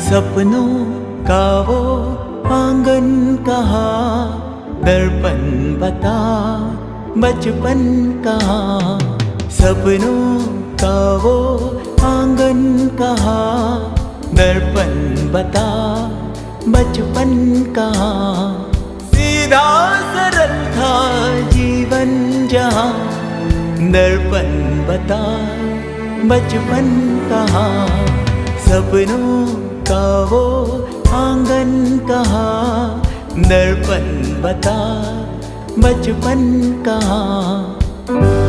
सपनों का वो आंगन कहाँ, दर्पण बता बचपन कहाँ। सपनों का वो आंगन कहाँ, दर्पण बता बचपन कहाँ। सीधा सरल था जीवन जहाँ, दर्पण बता बचपन कहाँ। सपनों का वो आंगन कहाँ, दर्पण बता बचपन कहाँ।